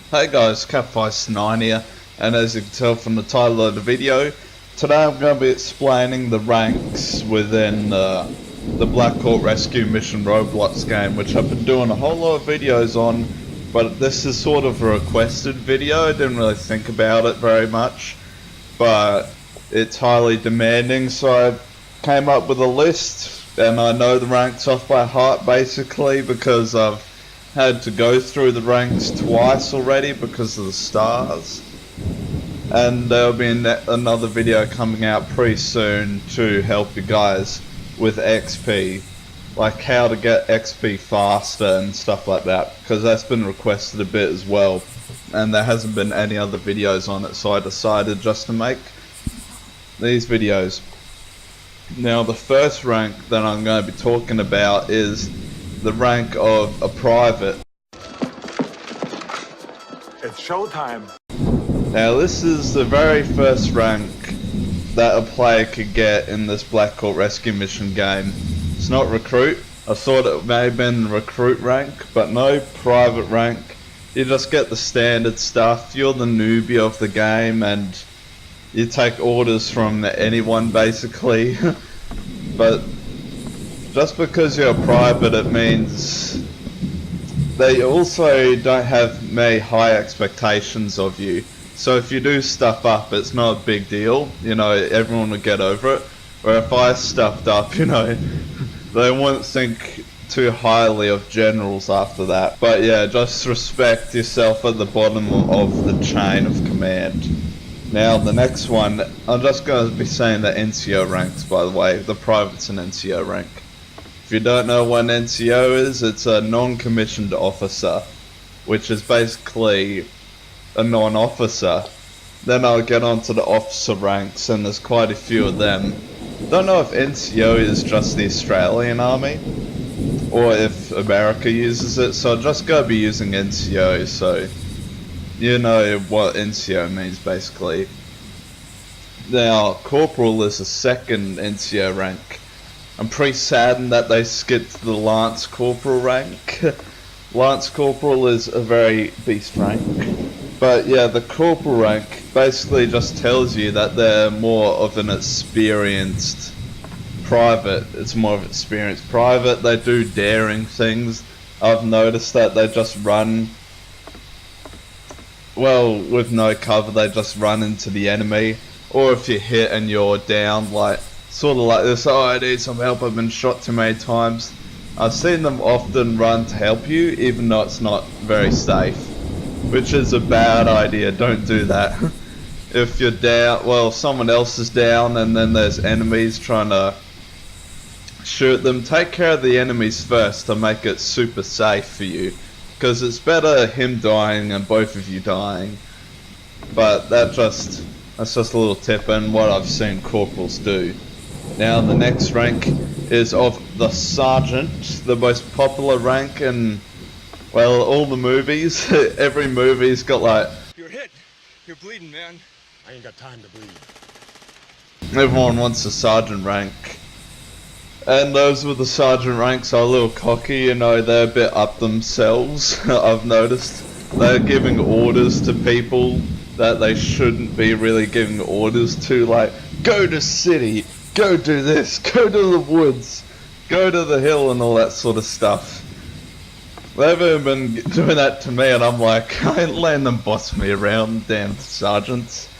Hey guys, Cat59 here, and as you can tell from the title of the video, today I'm going to be explaining the ranks within the Blackhawk Rescue Mission Roblox game, which I've been doing a whole lot of videos on, but this is sort of a requested video. I didn't really think about it very much, but it's highly demanding, so I came up with a list, and I know the ranks off by heart basically because I've had to go through the ranks twice already because of the stars, and there'll be another video coming out pretty soon to help you guys with XP, like how to get XP faster and stuff like that, because that's been requested a bit as well, and there hasn't been any other videos on it, so I decided just to make these videos. Now the first rank that I'm going to be talking about is the rank of a private. It's showtime. Now this is the very first rank that a player could get in this Blackhawk Rescue Mission game. It's not recruit. I thought it may have been recruit rank, but no, private rank. You just get the standard stuff. You're the newbie of the game and you take orders from anyone basically. But just because you're a private, it means they also don't have many high expectations of you. So if you do stuff up, it's not a big deal, you know, everyone will get over it. Or if I stuffed up, you know, they won't think too highly of generals after that. But yeah, just respect yourself at the bottom of the chain of command. Now the next one, I'm just going to be saying the NCO ranks, by the way. The private's an NCO rank. If you don't know what an NCO is, it's a non-commissioned officer, which is basically a non-officer. Then I'll get on to the officer ranks, and there's quite a few of them. Don't know if NCO is just the Australian Army, or if America uses it, so I'm just going to be using NCO, so you know what NCO means basically. Now, Corporal is the second NCO rank. I'm pretty saddened that they skipped the Lance Corporal rank. Lance Corporal is a very beast rank. But yeah, the Corporal rank basically just tells you that they're more of an experienced private. It's more of an experienced private. They do daring things. I've noticed that they just run, well, with no cover, they just run into the enemy. Or if you hit and you're down, like, sort of like this, oh, I need some help, I've been shot too many times. I've seen them often run to help you, even though it's not very safe, which is a bad idea. Don't do that. If you're down, well, someone else is down and then there's enemies trying to shoot them, take care of the enemies first to make it super safe for you, because it's better him dying and both of you dying. But that's just a little tip and what I've seen corporals do. Now the next rank is of the Sergeant, the most popular rank in, well, all the movies. Every movie's got like, You're hit. You're bleeding, man. I ain't got time to bleed. everyone wants a Sergeant rank. And those with the Sergeant ranks are a little cocky, you know, they're a bit up themselves. I've noticed they're giving orders to people that they shouldn't be really giving orders to, like, go to city, go do this, go to the woods, go to the hill and all that sort of stuff. They've been doing that to me and I'm like, I ain't letting them boss me around, damn sergeants.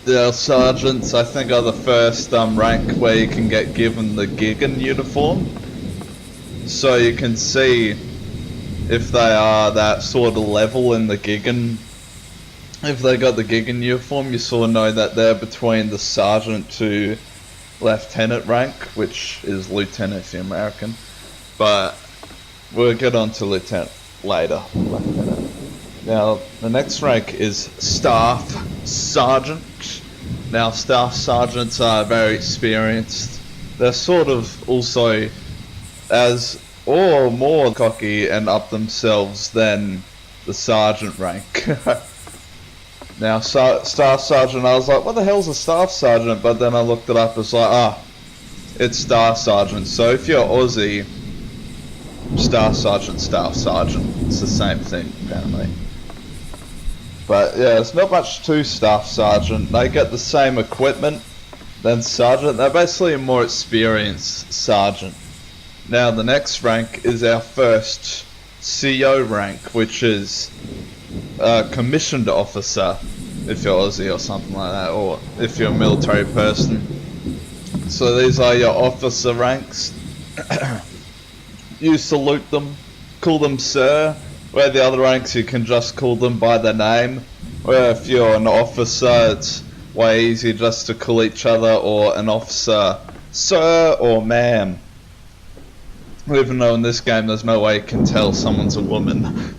The sergeants, I think, are the first rank where you can get given the Gigan uniform. So you can see if they are that sort of level in the Gigan. If they got the Gigan uniform, you sort of know that they're between the sergeant to lieutenant rank, which is lieutenant if you're American. But we'll get on to lieutenant later. Now the next rank is staff sergeant. Now staff sergeants are very experienced. They're sort of also as or more cocky and up themselves than the sergeant rank. Now, Staff Sergeant, I was like, what the hell's a Staff Sergeant? But then I looked it up, it's like, it's Staff Sergeant. So if you're Aussie, Staff Sergeant, Staff Sergeant. It's the same thing, apparently. But yeah, there's not much to Staff Sergeant. They get the same equipment than Sergeant. They're basically a more experienced Sergeant. Now the next rank is our first CO rank, which is Commissioned Officer, if you're Aussie or something like that, or if you're a military person. So these are your officer ranks. You salute them, call them sir. Where the other ranks you can just call them by their name. Where if you're an officer it's way easier just to call each other or an officer sir or ma'am. Even though in this game there's no way you can tell someone's a woman.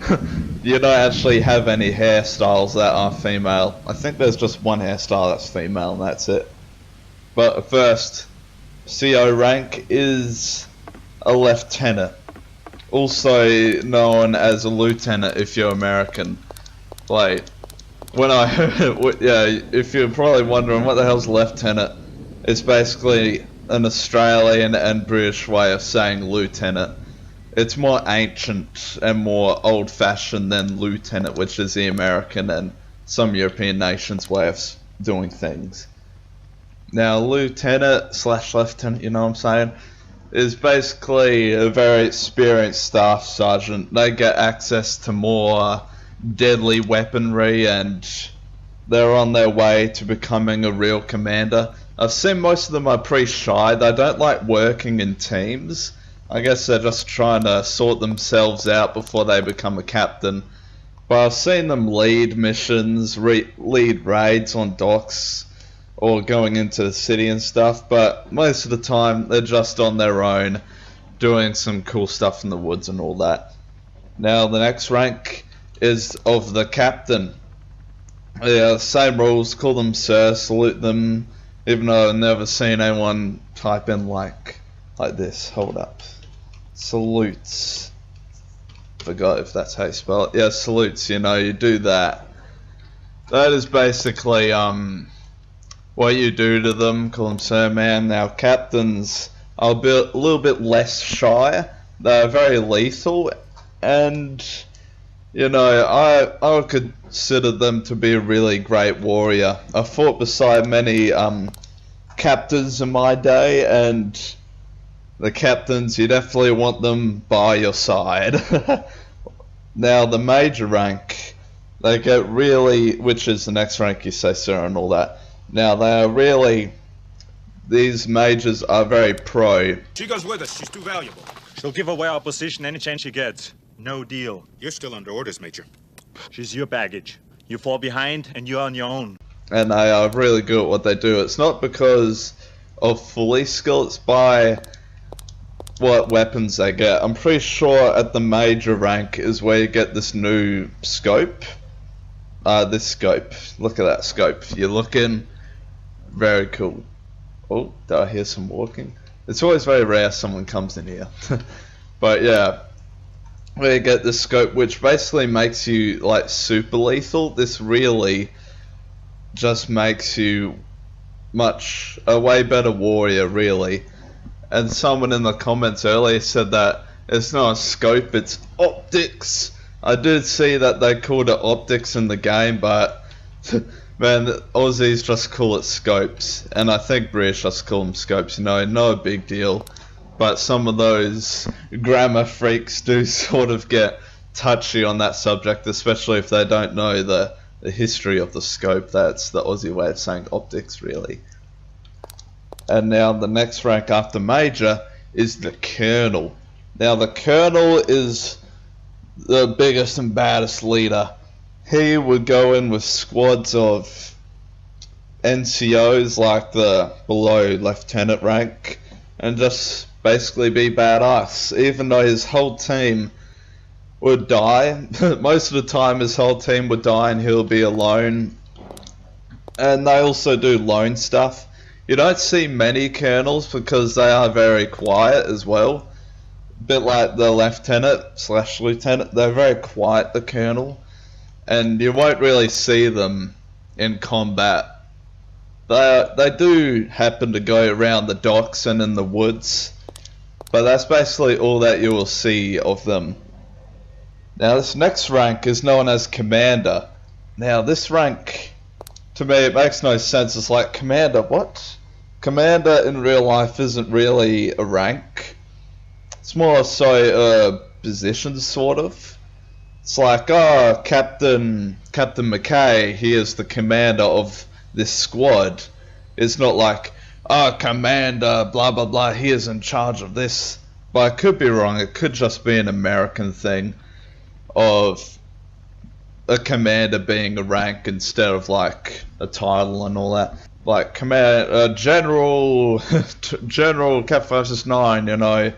You don't actually have any hairstyles that are female. I think there's just one hairstyle that's female and that's it. But first, CO rank is a lieutenant. Also known as a lieutenant if you're American. Like, when I heard, yeah, if you're probably wondering what the hell's lieutenant, it's basically an Australian and British way of saying lieutenant. It's more ancient and more old-fashioned than lieutenant, which is the American and some European nations' way of doing things. Now, lieutenant slash lieutenant, you know what I'm saying, is basically a very experienced staff sergeant. They get access to more deadly weaponry and they're on their way to becoming a real commander. I've seen most of them are pretty shy. They don't like working in teams. I guess they're just trying to sort themselves out before they become a captain. But I've seen them lead missions, lead raids on docks, or going into the city and stuff, but most of the time they're just on their own, doing some cool stuff in the woods and all that. Now the next rank is of the captain. Yeah, same rules, call them sir, salute them, even though I've never seen anyone type in like this. Hold up. Salutes. Forgot if that's how you spell it. Yeah, salutes, you know, you do that. That is basically what you do to them, call them sir, ma'am. Now captains are a little bit less shy. They're very lethal, and you know, I would consider them to be a really great warrior. I fought beside many captains in my day, and the captains, you definitely want them by your side. Now the major rank, they get really, which is the next rank you say sir and all that. Now they are really, these majors are very pro. She goes with us. She's too valuable. She'll give away our position any chance she gets. No deal. You're still under orders, Major. She's your baggage. You fall behind and you're on your own. And they are really good at what they do. It's not because of fully skill, it's by what weapons they get. I'm pretty sure at the major rank is where you get this new scope. This scope. Look at that scope. You're looking very cool. Oh, did I hear some walking? It's always very rare someone comes in here. But yeah, where you get this scope, which basically makes you like super lethal. This really just makes you a way better warrior, really. And someone in the comments earlier said that it's not a scope, it's optics. I did see that they called it optics in the game, but man, Aussies just call it scopes, and I think British just call them scopes, you know, no big deal. But some of those grammar freaks do sort of get touchy on that subject, especially if they don't know the history of the scope. That's the Aussie way of saying optics, really. And now the next rank after major is the colonel. Now the colonel is the biggest and baddest leader. He would go in with squads of NCOs, like the below lieutenant rank, and just basically be badass. Even though his whole team would die, most of the time his whole team would die and he'll be alone. And they also do lone stuff. You don't see many colonels because they are very quiet as well. A bit like the lieutenant slash lieutenant, they're very quiet, the colonel. And you won't really see them in combat. They do happen to go around the docks and in the woods, but that's basically all that you will see of them. Now this next rank is known as Commander. Now this rank, to me, it makes no sense. It's like Commander, what? Commander in real life isn't really a rank. It's more so a position, sort of. It's like, oh, Captain McKay, he is the commander of this squad. It's not like, oh, Commander, blah blah blah, he is in charge of this. But I could be wrong, it could just be an American thing of a commander being a rank instead of like a title and all that. Like General Cap 569, you know,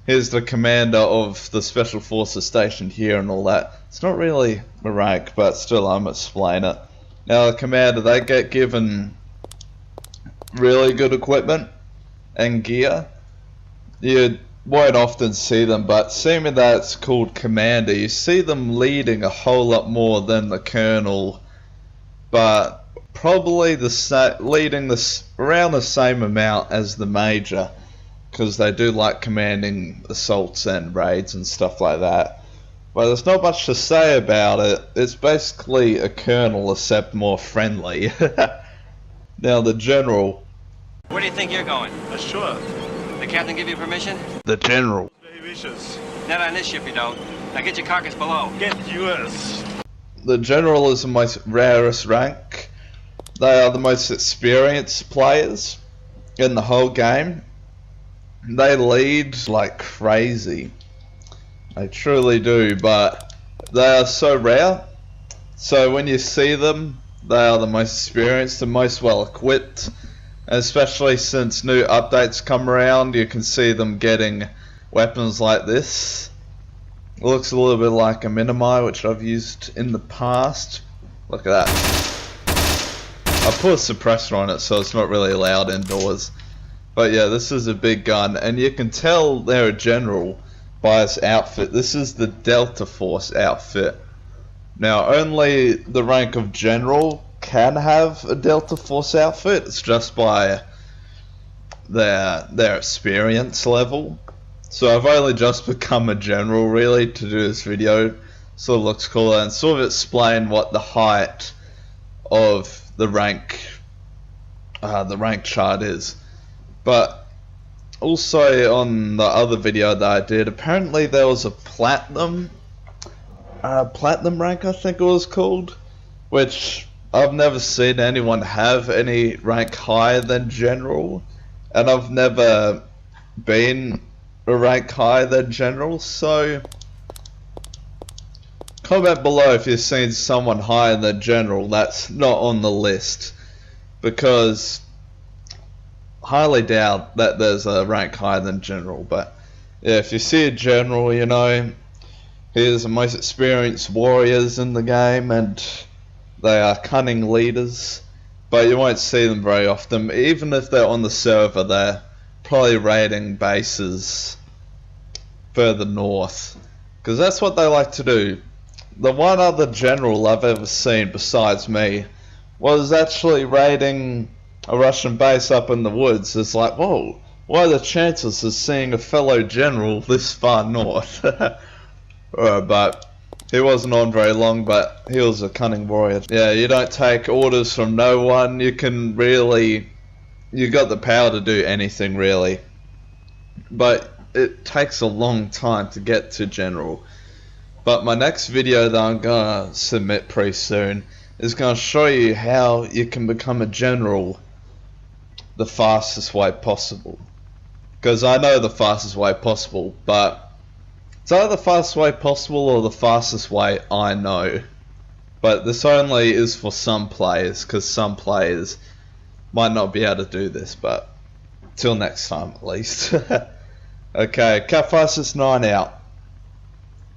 here's the commander of the special forces stationed here and all that. It's not really a rank, but still I'm gonna explain it. Now the commander, they get given really good equipment and gear. You won't often see them, but seeing that it's called commander, you see them leading a whole lot more than the colonel, but probably leading around the same amount as the major, because they do like commanding assaults and raids and stuff like that. But there's not much to say about it. It's basically a colonel except more friendly. Now the general. Where do you think you're going? Sure. The captain give you permission? The general. Very vicious. Not on this ship you don't. Now get your carcass below. Get US. The general is the most rarest rank. They are the most experienced players in the whole game. They lead like crazy. They truly do, but they are so rare. So when you see them, they are the most experienced and most well equipped. Especially since new updates come around, you can see them getting weapons like this. It looks a little bit like a Minimi, which I've used in the past. Look at that. I put a suppressor on it, so it's not really loud indoors. But yeah, this is a big gun, and you can tell they're a general by its outfit. This is the Delta Force outfit. Now, only the rank of general can have a Delta Force outfit. It's just by their experience level. So I've only just become a general really to do this video. So it looks cool and sort of explain what the height of the rank chart is. But also on the other video that I did, apparently there was a platinum rank, I think it was called, which I've never seen anyone have any rank higher than general, and I've never been a rank higher than general, so comment below if you've seen someone higher than general that's not on the list, because highly doubt that there's a rank higher than general. But yeah, if you see a general, you know, he's the most experienced warriors in the game, and they are cunning leaders, but you won't see them very often. Even if they're on the server, they're probably raiding bases further north, because that's what they like to do. The one other general I've ever seen besides me was actually raiding a Russian base up in the woods. It's like, whoa, what are the chances of seeing a fellow general this far north? But he wasn't on very long, but he was a cunning warrior. Yeah, you don't take orders from no one. You can really, you got the power to do anything really. But it takes a long time to get to general. But my next video that I'm gonna submit pretty soon is gonna show you how you can become a general the fastest way possible. Because I know the fastest way possible, but it's either the fastest way possible or the fastest way I know. But this only is for some players, because some players might not be able to do this, but till next time at least. Okay, Cat 569 out.